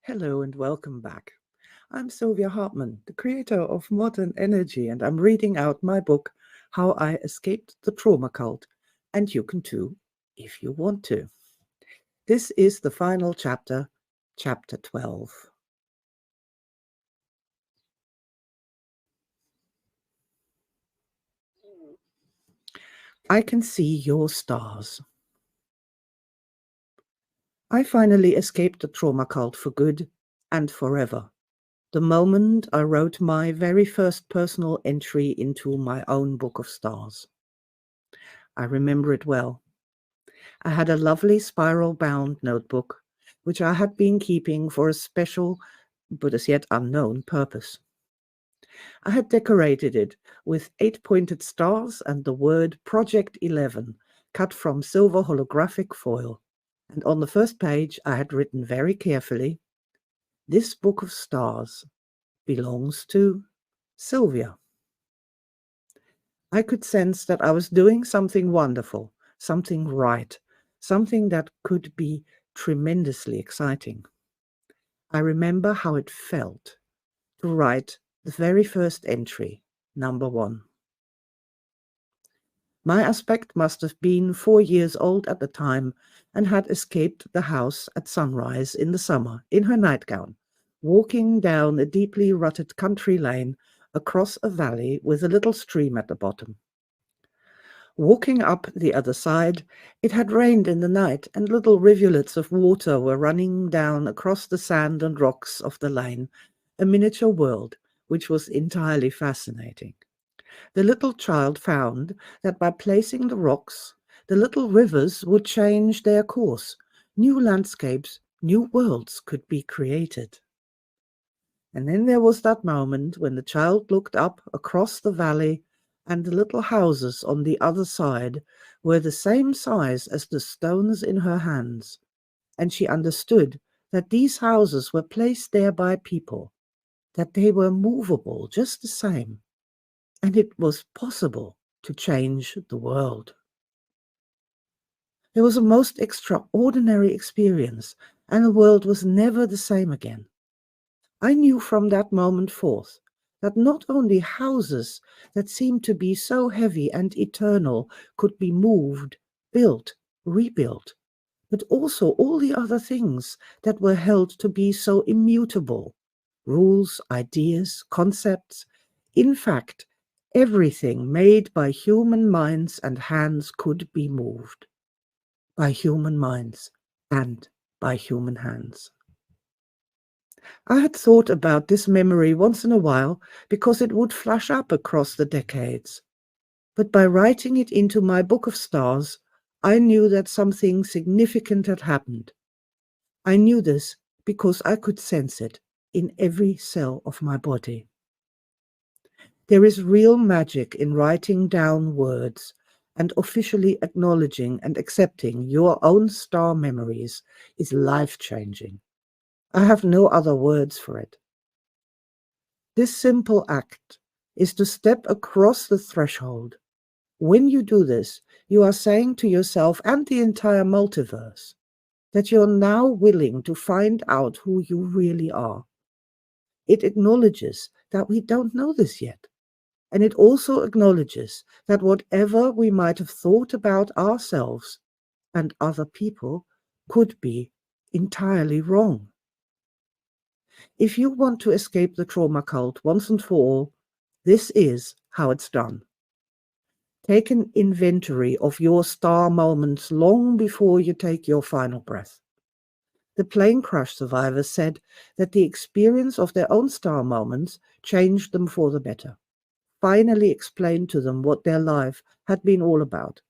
Hello and welcome back. I'm Silvia Hartman, the creator of Modern Energy, and I'm reading out my book, How I Escaped the Trauma Cult, and you can too, if you want to. This is the final chapter, chapter 12. I can see your stars. I finally escaped the trauma cult for good and forever. The moment I wrote my very first personal entry into my own book of stars. I remember it well. I had a lovely spiral-bound notebook, which I had been keeping for a special, but as yet unknown, purpose. I had decorated it with 8-pointed stars and the word Project 11 cut from silver holographic foil, and on the first page I had written very carefully, "This book of stars belongs to Silvia." I could sense that I was doing something wonderful, something right, something that could be tremendously exciting. I remember how it felt to write the very first entry, number 1. My aspect must have been 4 years old at the time and had escaped the house at sunrise in the summer in her nightgown, walking down a deeply rutted country lane across a valley with a little stream at the bottom. Walking up the other side, it had rained in the night, and little rivulets of water were running down across the sand and rocks of the lane, a miniature world which was entirely fascinating. The little child found that by placing the rocks, the little rivers would change their course. New landscapes, new worlds could be created. And then there was that moment when the child looked up across the valley, and the little houses on the other side were the same size as the stones in her hands, and she understood that these houses were placed there by people, that they were movable just the same, and it was possible to change the world. It was a most extraordinary experience, and the world was never the same again. I knew from that moment forth that not only houses that seemed to be so heavy and eternal could be moved, built, rebuilt, but also all the other things that were held to be so immutable, rules, ideas, concepts. In fact, everything made by human minds and hands could be moved by human minds and by human hands. I had thought about this memory once in a while because it would flash up across the decades. But by writing it into my book of stars, I knew that something significant had happened. I knew this because I could sense it in every cell of my body. There is real magic in writing down words and officially acknowledging and accepting your own star memories is life-changing. I have no other words for it. This simple act is to step across the threshold. When you do this, you are saying to yourself and the entire multiverse that you're now willing to find out who you really are. It acknowledges that we don't know this yet. And it also acknowledges that whatever we might have thought about ourselves and other people could be entirely wrong. If you want to escape the trauma cult once and for all, this is how it's done. Take an inventory of your star moments long before you take your final breath. The plane crash survivors said that the experience of their own star moments changed them for the better, finally explained to them what their life had been all about.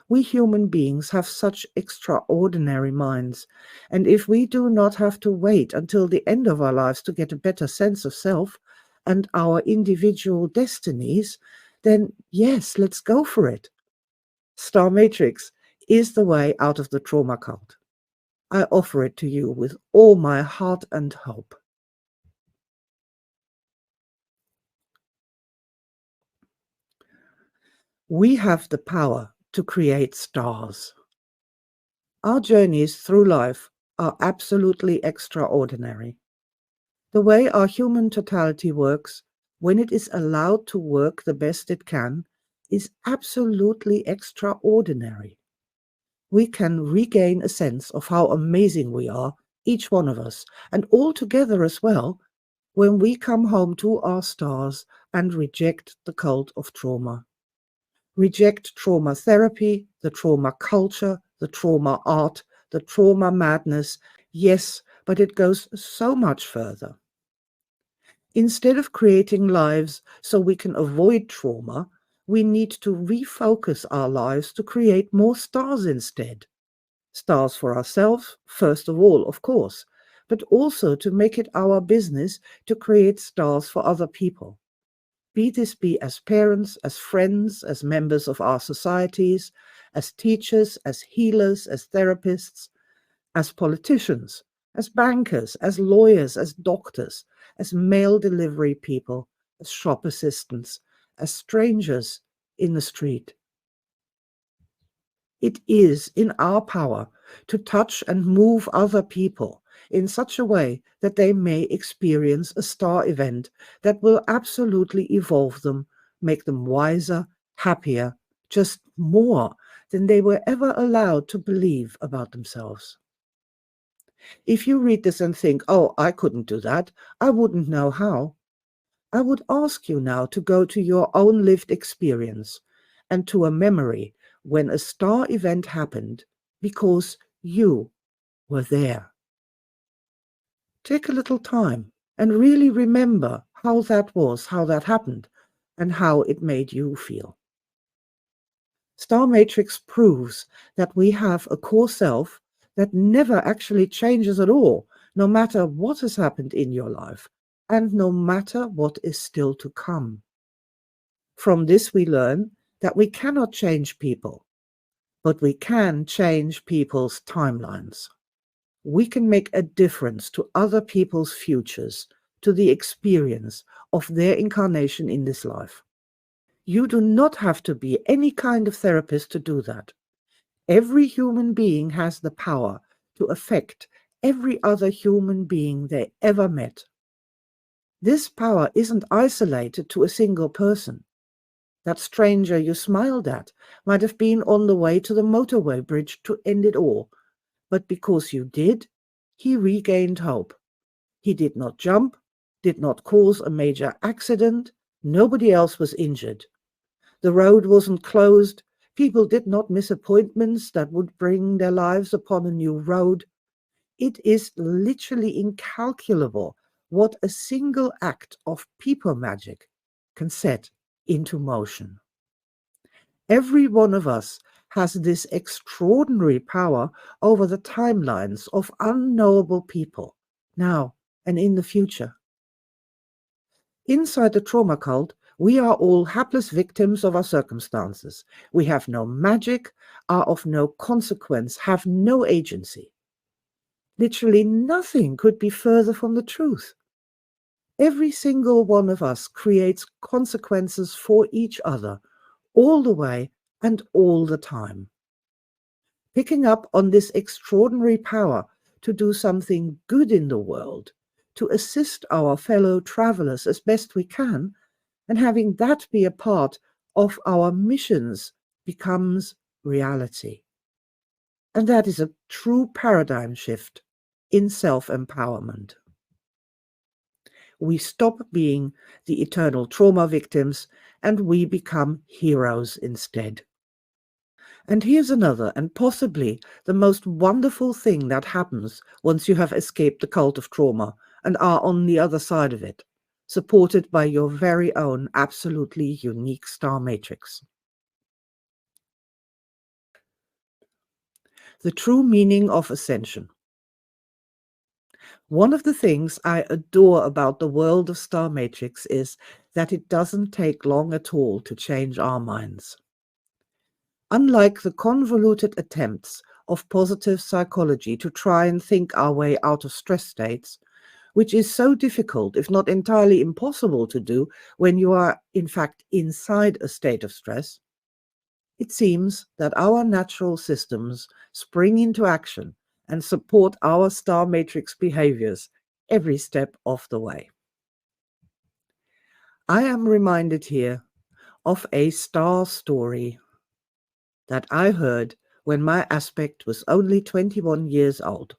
We human beings have such extraordinary minds, and if we do not have to wait until the end of our lives to get a better sense of self and our individual destinies, then yes, let's go for it. Star Matrix is the way out of the trauma cult. I offer it to you with all my heart and hope. We have the power to create stars. Our journeys through life are absolutely extraordinary. The way our human totality works, when it is allowed to work the best it can, is absolutely extraordinary. We can regain a sense of how amazing we are, each one of us, and all together as well, when we come home to our stars and reject the cult of trauma. Reject trauma therapy, the trauma culture, the trauma art, the trauma madness. Yes, but it goes so much further. Instead of creating lives so we can avoid trauma, we need to refocus our lives to create more stars instead. Stars for ourselves, first of all, of course, but also to make it our business to create stars for other people. Be this be as parents, as friends, as members of our societies, as teachers, as healers, as therapists, as politicians, as bankers, as lawyers, as doctors, as mail delivery people, as shop assistants, as strangers in the street. It is in our power to touch and move other people in such a way that they may experience a star event that will absolutely evolve them, make them wiser, happier, just more than they were ever allowed to believe about themselves. If you read this and think, oh, I couldn't do that, I wouldn't know how, I would ask you now to go to your own lived experience and to a memory when a star event happened because you were there. Take a little time and really remember how that was, how that happened, and how it made you feel. Star Matrix proves that we have a core self that never actually changes at all, no matter what has happened in your life, and no matter what is still to come. From this we learn that we cannot change people, but we can change people's timelines. We can make a difference to other people's futures, to the experience of their incarnation in this life. You do not have to be any kind of therapist to do that. Every human being has the power to affect every other human being they ever met. This power isn't isolated to a single person. That stranger you smiled at might have been on the way to the motorway bridge to end it all, but because you did, he regained hope. He did not jump, did not cause a major accident, nobody else was injured. The road wasn't closed, people did not miss appointments that would bring their lives upon a new road. It is literally incalculable what a single act of people magic can set into motion. Every one of us has this extraordinary power over the timelines of unknowable people, now and in the future. Inside the trauma cult, we are all hapless victims of our circumstances. We have no magic, are of no consequence, have no agency. Literally nothing could be further from the truth. Every single one of us creates consequences for each other, all the way and all the time. Picking up on this extraordinary power to do something good in the world, to assist our fellow travelers as best we can, and having that be a part of our missions becomes reality. And that is a true paradigm shift in self-empowerment. We stop being the eternal trauma victims and we become heroes instead. And here's another, and possibly the most wonderful thing that happens once you have escaped the cult of trauma and are on the other side of it, supported by your very own absolutely unique star matrix. The true meaning of Ascension. One of the things I adore about the world of Star Matrix is that it doesn't take long at all to change our minds. Unlike the convoluted attempts of positive psychology to try and think our way out of stress states, which is so difficult, if not entirely impossible to do when you are in fact inside a state of stress, it seems that our natural systems spring into action and support our star matrix behaviors every step of the way. I am reminded here of a star story that I heard when my aspect was only 21 years old.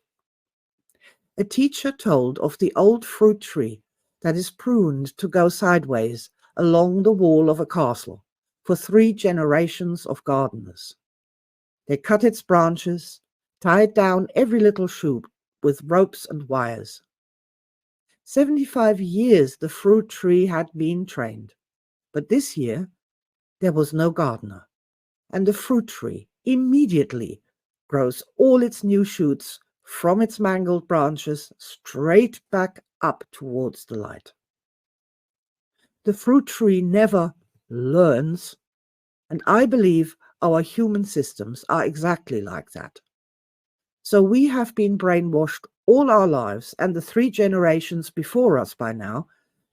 A teacher told of the old fruit tree that is pruned to go sideways along the wall of a castle for 3 generations of gardeners. They cut its branches, tied down every little shoot with ropes and wires. 75 years the fruit tree had been trained, but this year there was no gardener, and the fruit tree immediately grows all its new shoots from its mangled branches straight back up towards the light. The fruit tree never learns, and I believe our human systems are exactly like that. So we have been brainwashed all our lives, and the 3 generations before us by now,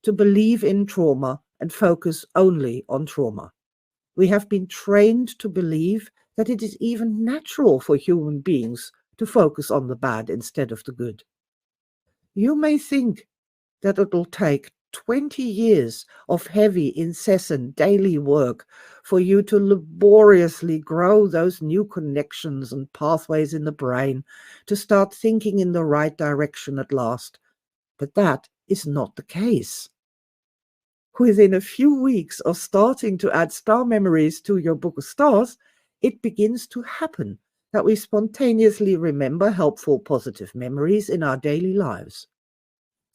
to believe in trauma and focus only on trauma. We have been trained to believe that it is even natural for human beings to focus on the bad instead of the good. You may think that it will take 20 years of heavy, incessant daily work for you to laboriously grow those new connections and pathways in the brain to start thinking in the right direction at last. But that is not the case. Within a few weeks of starting to add star memories to your book of stars, it begins to happen that we spontaneously remember helpful, positive memories in our daily lives.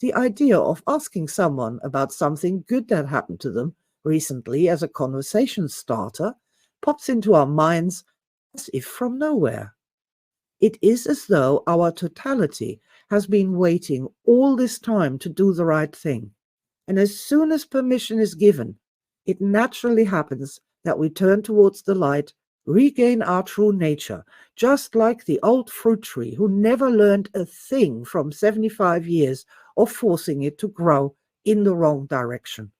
The idea of asking someone about something good that happened to them recently as a conversation starter pops into our minds as if from nowhere. It is as though our totality has been waiting all this time to do the right thing. And as soon as permission is given, it naturally happens that we turn towards the light, regain our true nature, just like the old fruit tree who never learned a thing from 75 years of forcing it to grow in the wrong direction.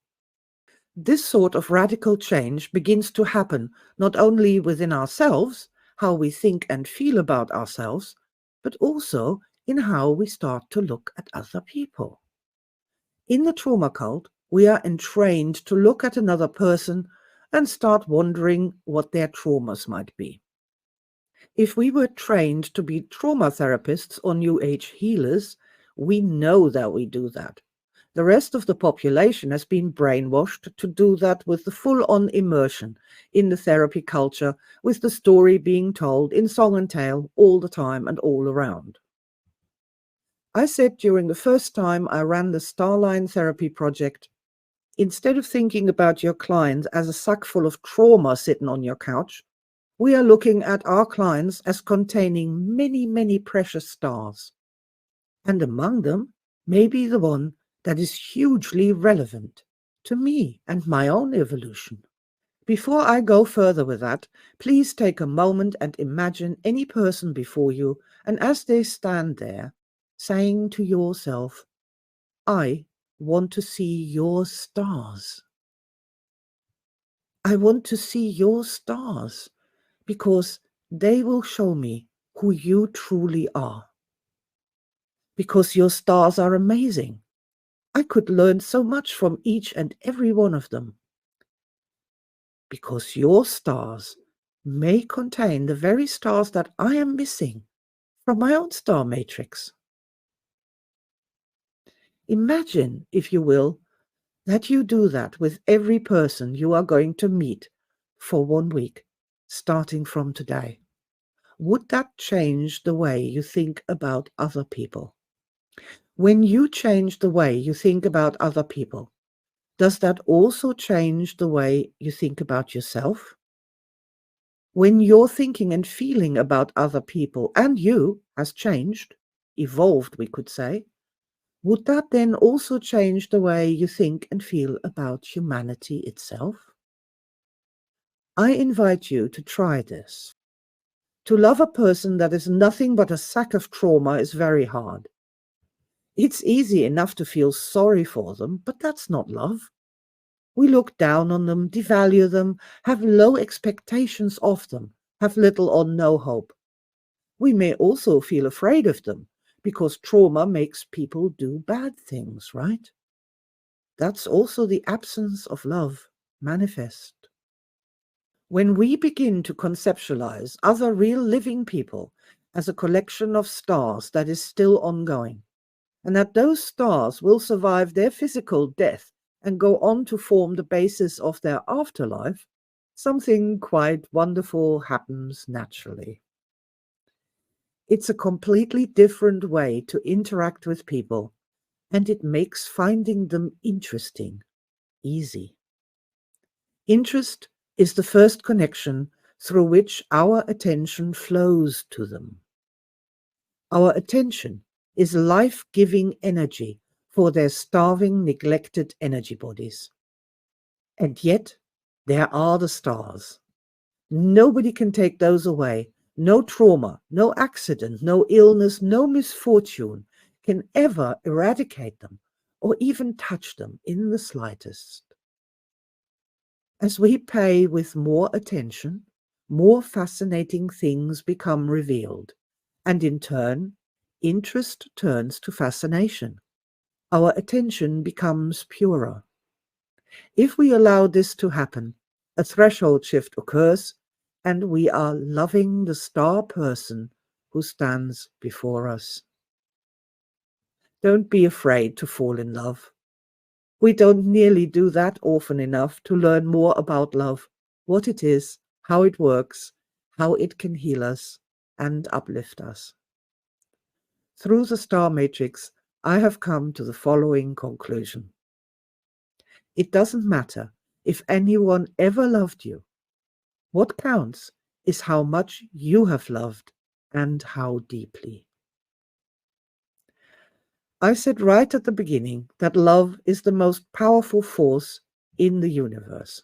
This sort of radical change begins to happen not only within ourselves, how we think and feel about ourselves, but also in how we start to look at other people. In the trauma cult, we are entrained to look at another person and start wondering what their traumas might be. If we were trained to be trauma therapists or New Age healers, we know that we do that. The rest of the population has been brainwashed to do that with the full-on immersion in the therapy culture, with the story being told in song and tale all the time and all around. I said during the first time I ran the Starline Therapy project, instead of thinking about your clients as a sack full of trauma sitting on your couch, we are looking at our clients as containing many, many precious stars. And among them, maybe the one that is hugely relevant to me and my own evolution. Before I go further with that, please take a moment and imagine any person before you, and as they stand there, saying to yourself, I want to see your stars. I want to see your stars because they will show me who you truly are. Because your stars are amazing. I could learn so much from each and every one of them. Because your stars may contain the very stars that I am missing from my own star matrix. Imagine, if you will, that you do that with every person you are going to meet for 1 week, starting from today. Would that change the way you think about other people? When you change the way you think about other people, does that also change the way you think about yourself? When your thinking and feeling about other people and you has changed, evolved, we could say, would that then also change the way you think and feel about humanity itself? I invite you to try this. To love a person that is nothing but a sack of trauma is very hard. It's easy enough to feel sorry for them, but that's not love. We look down on them, devalue them, have low expectations of them, have little or no hope. We may also feel afraid of them because trauma makes people do bad things, right? That's also the absence of love manifest. When we begin to conceptualize other real living people as a collection of stars that is still ongoing, and that those stars will survive their physical death and go on to form the basis of their afterlife, something quite wonderful happens naturally. It's a completely different way to interact with people, and it makes finding them interesting easy. Interest is the first connection through which our attention flows to them. Our attention is life-giving energy for their starving, neglected energy bodies. And yet, there are the stars. Nobody can take those away. No trauma, no accident, no illness, no misfortune can ever eradicate them or even touch them in the slightest. As we pay with more attention, more fascinating things become revealed, and in turn, interest turns to fascination. Our attention becomes purer. If we allow this to happen, a threshold shift occurs, and we are loving the star person who stands before us. Don't be afraid to fall in love. We don't nearly do that often enough to learn more about love, what it is, how it works, how it can heal us and uplift us. Through the star matrix, I have come to the following conclusion. It doesn't matter if anyone ever loved you. What counts is how much you have loved and how deeply. I said right at the beginning that love is the most powerful force in the universe.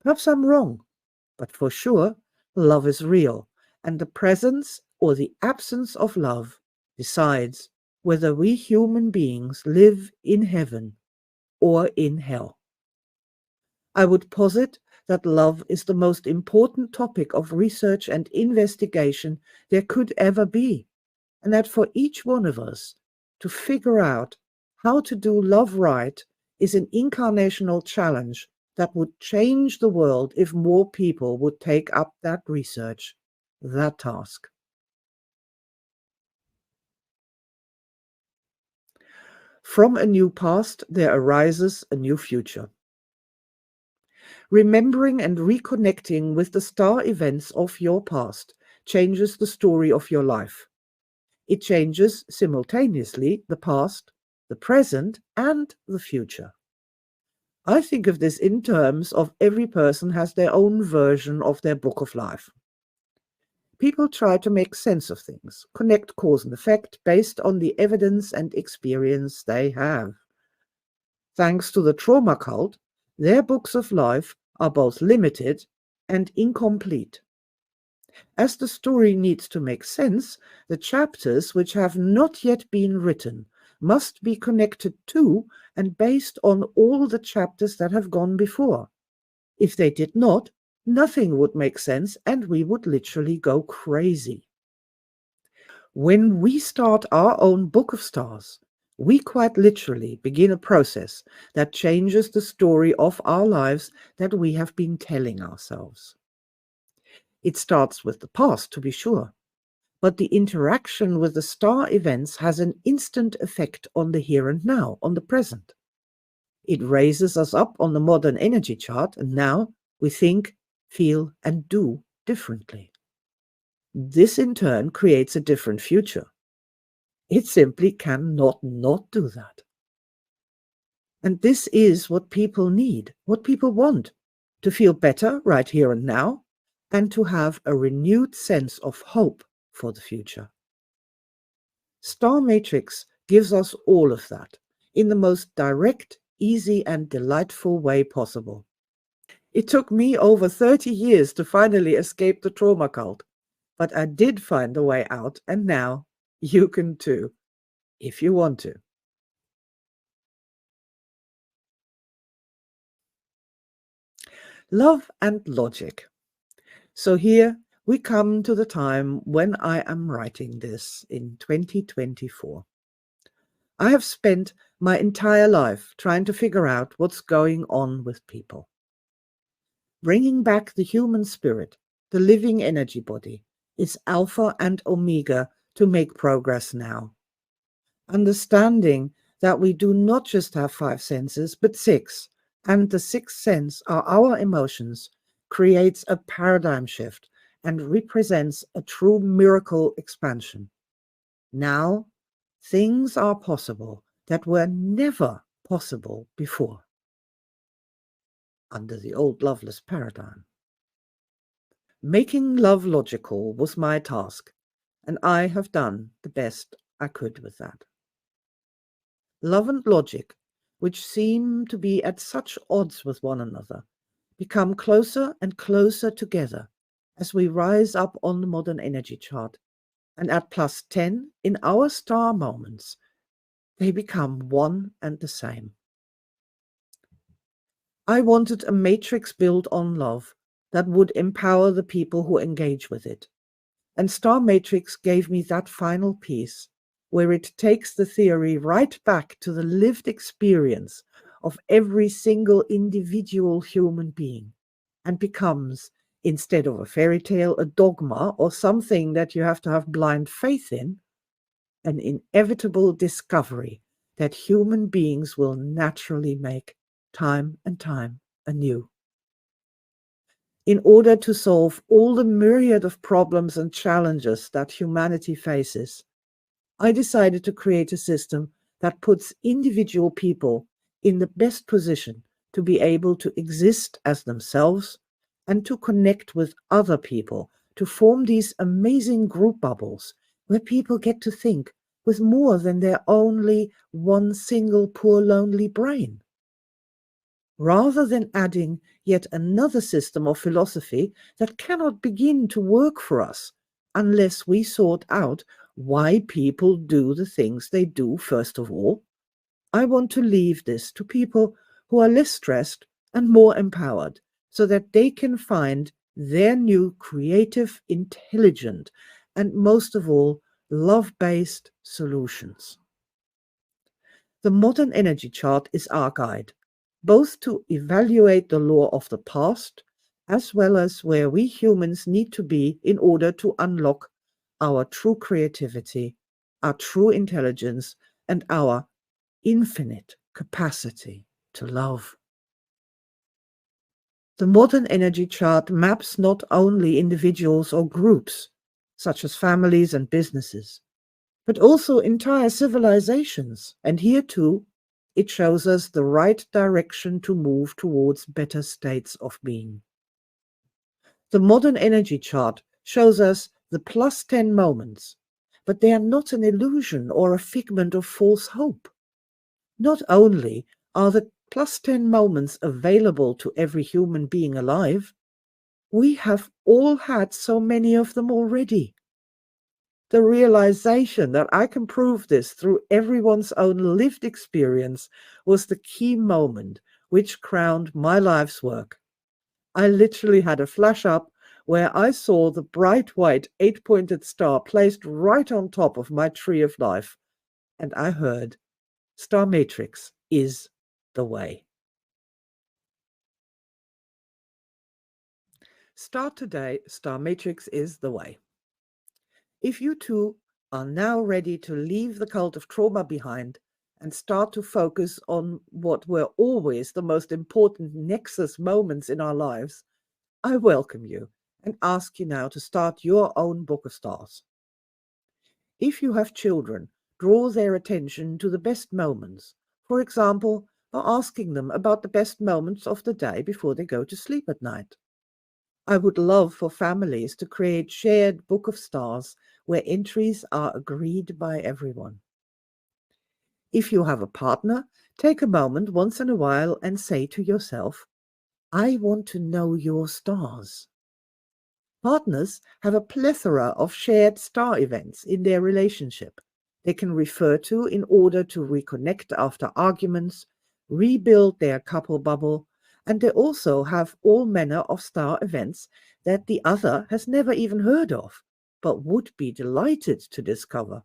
Perhaps I'm wrong, but for sure, love is real, and the presence or the absence of love decides whether we human beings live in heaven or in hell. I would posit that love is the most important topic of research and investigation there could ever be, and that for each one of us to figure out how to do love right is an incarnational challenge that would change the world if more people would take up that research, that task. From a new past, there arises a new future. Remembering and reconnecting with the star events of your past changes the story of your life. It changes simultaneously the past, the present, and the future. I think of this in terms of every person has their own version of their book of life. People try to make sense of things, connect cause and effect based on the evidence and experience they have. Thanks to the trauma cult, their books of life are both limited and incomplete. As the story needs to make sense, the chapters which have not yet been written must be connected to and based on all the chapters that have gone before. If they did not, nothing would make sense and we would literally go crazy. When we start our own book of stars, we quite literally begin a process that changes the story of our lives that we have been telling ourselves. It starts with the past, to be sure, but the interaction with the star events has an instant effect on the here and now, on the present. It raises us up on the modern energy chart, and now we think, feel, and do differently. This in turn creates a different future. It simply cannot not do that. And this is what people need, what people want, to feel better right here and now, and to have a renewed sense of hope for the future. Star Matrix gives us all of that in the most direct, easy, and delightful way possible. It took me over 30 years to finally escape the trauma cult, but I did find a way out, and now you can too, if you want to. Love and logic. So here We come to the time when I am writing this in 2024. I have spent my entire life trying to figure out what's going on with people. Bringing back the human spirit, the living energy body, is alpha and omega to make progress now. Understanding that we do not just have 5 senses, but 6, and the 6th sense are our emotions, creates a paradigm shift and represents a true miracle expansion. Now, things are possible that were never possible before, under the old loveless paradigm. Making love logical was my task, and I have done the best I could with that. Love and logic, which seem to be at such odds with one another, become closer and closer together as we rise up on the modern energy chart, and at +10 in our star moments, they become one and the same. I wanted a matrix built on love that would empower the people who engage with it. And Star Matrix gave me that final piece where it takes the theory right back to the lived experience of every single individual human being and becomes, instead of a fairy tale, a dogma or something that you have to have blind faith in, an inevitable discovery that human beings will naturally make time and time anew. In order to solve all the myriad of problems and challenges that humanity faces, I decided to create a system that puts individual people in the best position to be able to exist as themselves and to connect with other people to form these amazing group bubbles where people get to think with more than their only one single poor lonely brain. Rather than adding yet another system of philosophy that cannot begin to work for us unless we sort out why people do the things they do first of all, I want to leave this to people who are less stressed and more empowered so that they can find their new creative, intelligent, and most of all, love-based solutions. The modern energy chart is our guide, both to evaluate the law of the past, as well as where we humans need to be in order to unlock our true creativity, our true intelligence, and our infinite capacity to love. The modern energy chart maps not only individuals or groups, such as families and businesses, but also entire civilizations, and here too, it shows us the right direction to move towards better states of being. The modern energy chart shows us the +10 moments, but they are not an illusion or a figment of false hope. Not only are the +10 moments available to every human being alive, we have all had so many of them already. The realization that I can prove this through everyone's own lived experience was the key moment which crowned my life's work. I literally had a flash up where I saw the bright white 8-pointed star placed right on top of my tree of life, and I heard, Star Matrix is the way. Start today, Star Matrix is the way. If you too are now ready to leave the cult of trauma behind and start to focus on what were always the most important nexus moments in our lives, I welcome you and ask you now to start your own book of stars. If you have children, draw their attention to the best moments, for example, by asking them about the best moments of the day before they go to sleep at night. I would love for families to create shared book of stars where entries are agreed by everyone. If you have a partner, take a moment once in a while and say to yourself, I want to know your stars. Partners have a plethora of shared star events in their relationship they can refer to in order to reconnect after arguments, rebuild their couple bubble, And they also have all manner of star events that the other has never even heard of, but would be delighted to discover.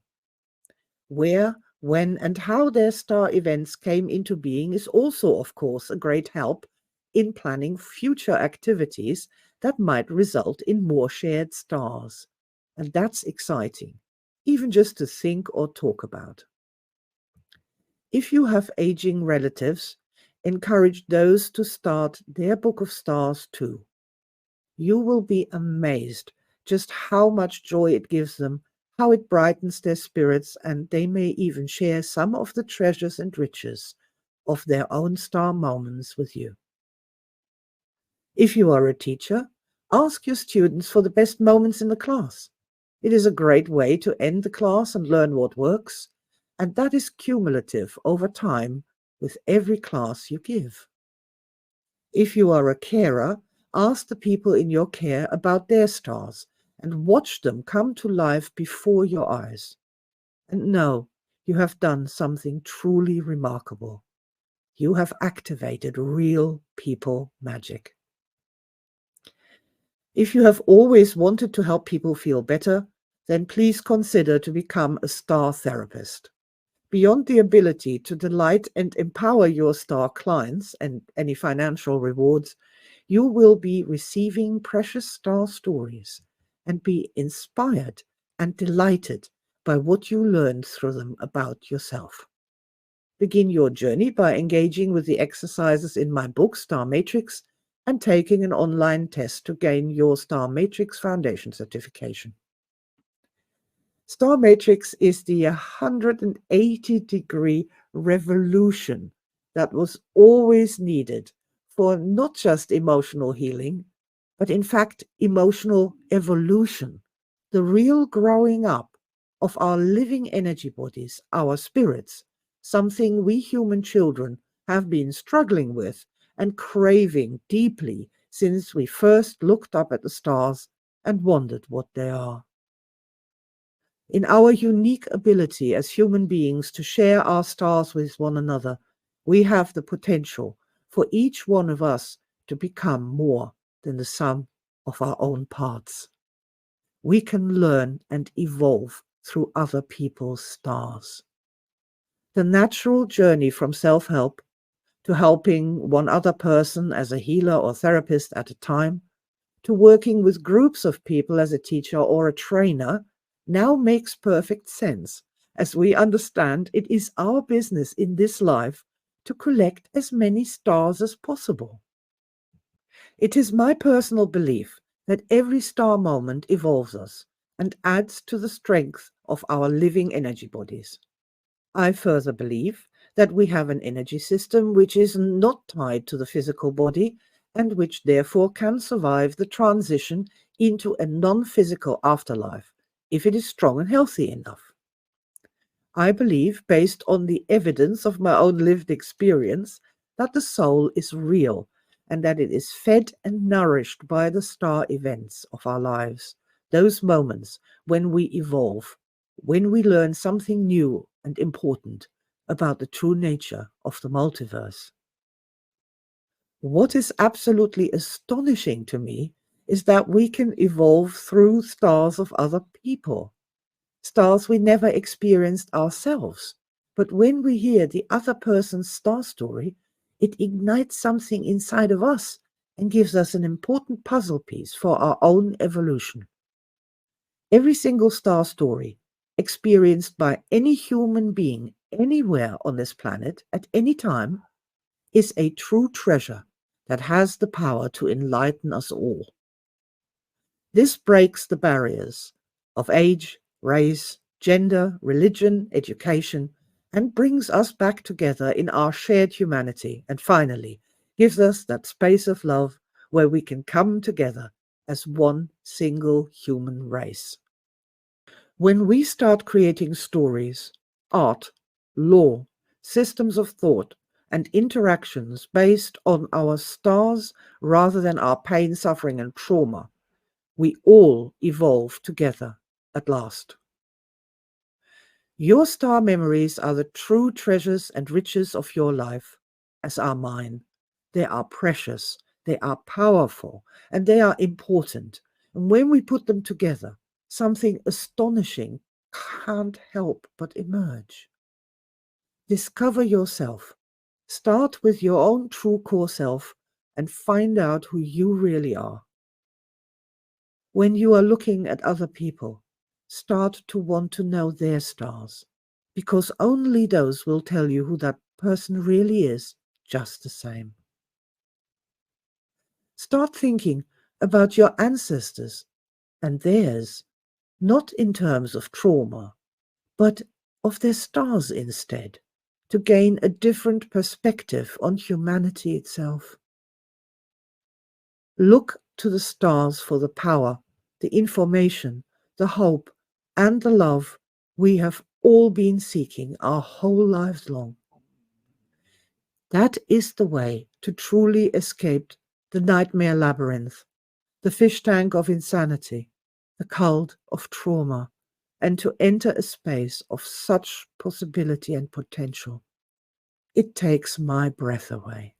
Where, when, and how their star events came into being is also, of course, a great help in planning future activities that might result in more shared stars. And that's exciting, even just to think or talk about. If you have aging relatives, encourage those to start their book of stars too. You will be amazed just how much joy it gives them, how it brightens their spirits, and they may even share some of the treasures and riches of their own star moments with you. If you are a teacher, ask your students for the best moments in the class. It is a great way to end the class and learn what works, and that is cumulative over time with every class you give. If you are a carer, ask the people in your care about their stars and watch them come to life before your eyes. And know you have done something truly remarkable. You have activated real people magic. If you have always wanted to help people feel better, then please consider to become a star therapist. Beyond the ability to delight and empower your star clients and any financial rewards, you will be receiving precious star stories and be inspired and delighted by what you learned through them about yourself. Begin your journey by engaging with the exercises in my book, Star Matrix, and taking an online test to gain your Star Matrix Foundation certification. Star Matrix is the 180-degree revolution that was always needed for not just emotional healing, but in fact, emotional evolution, the real growing up of our living energy bodies, our spirits, something we human children have been struggling with and craving deeply since we first looked up at the stars and wondered what they are. In our unique ability as human beings to share our stars with one another, we have the potential for each one of us to become more than the sum of our own parts. We can learn and evolve through other people's stars. The natural journey from self-help to helping one other person as a healer or therapist at a time, to working with groups of people as a teacher or a trainer, now makes perfect sense, as we understand it is our business in this life to collect as many stars as possible. It is my personal belief that every star moment evolves us and adds to the strength of our living energy bodies. I further believe that we have an energy system which is not tied to the physical body and which therefore can survive the transition into a non-physical afterlife if it is strong and healthy enough. I believe, based on the evidence of my own lived experience, that the soul is real and that it is fed and nourished by the star events of our lives, those moments when we evolve, when we learn something new and important about the true nature of the multiverse. What is absolutely astonishing to me is that we can evolve through stars of other people, stars we never experienced ourselves. But when we hear the other person's star story, it ignites something inside of us and gives us an important puzzle piece for our own evolution. Every single star story experienced by any human being anywhere on this planet at any time is a true treasure that has the power to enlighten us all. This breaks the barriers of age, race, gender, religion, education, and brings us back together in our shared humanity, and finally gives us that space of love where we can come together as one single human race. When we start creating stories, art, law, systems of thought, and interactions based on our stars rather than our pain, suffering, and trauma, we all evolve together at last. Your star memories are the true treasures and riches of your life, as are mine. They are precious, they are powerful, and they are important. And when we put them together, something astonishing can't help but emerge. Discover yourself. Start with your own true core self and find out who you really are. When you are looking at other people, start to want to know their stars, because only those will tell you who that person really is, just the same. Start thinking about your ancestors and theirs, not in terms of trauma, but of their stars instead, to gain a different perspective on humanity itself. Look to the stars for the power, the information, the hope, and the love we have all been seeking our whole lives long. That is the way to truly escape the nightmare labyrinth, the fish tank of insanity, the cult of trauma, and to enter a space of such possibility and potential. It takes my breath away.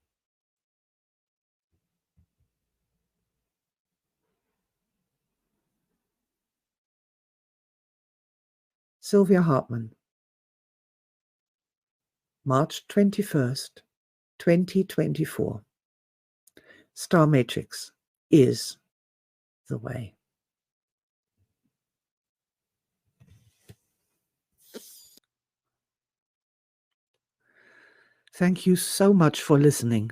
Silvia Hartman, March 21st, 2024. Star Matrix is the way. Thank you so much for listening.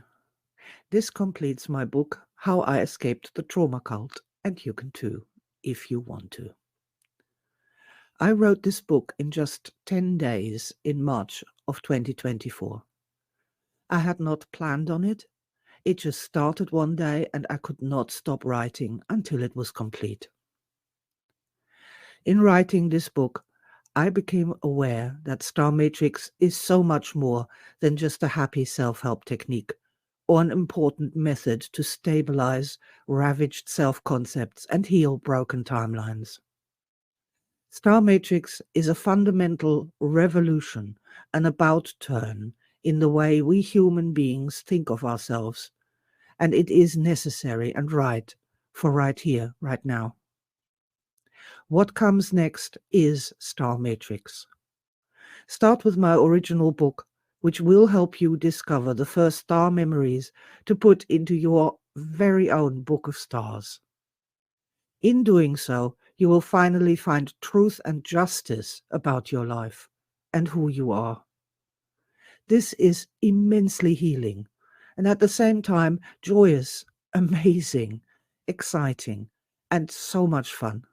This completes my book, How I Escaped the Trauma Cult, and you can too, if you want to. I wrote this book in just 10 days in March of 2024. I had not planned on it. It just started one day and I could not stop writing until it was complete. In writing this book, I became aware that Star Matrix is so much more than just a happy self-help technique or an important method to stabilize ravaged self-concepts and heal broken timelines. Star Matrix is a fundamental revolution, an about-turn in the way we human beings think of ourselves, and it is necessary and right for right here, right now. What comes next is Star Matrix. Start with my original book, which will help you discover the first star memories to put into your very own book of stars. In doing so, you will finally find truth and justice about your life and who you are. This is immensely healing and at the same time joyous, amazing, exciting, and so much fun.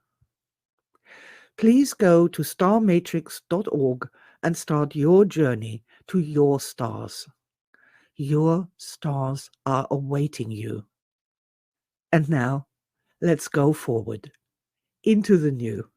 Please go to starmatrix.org and start your journey to your stars. Your stars are awaiting you. And now, let's go forward into the new.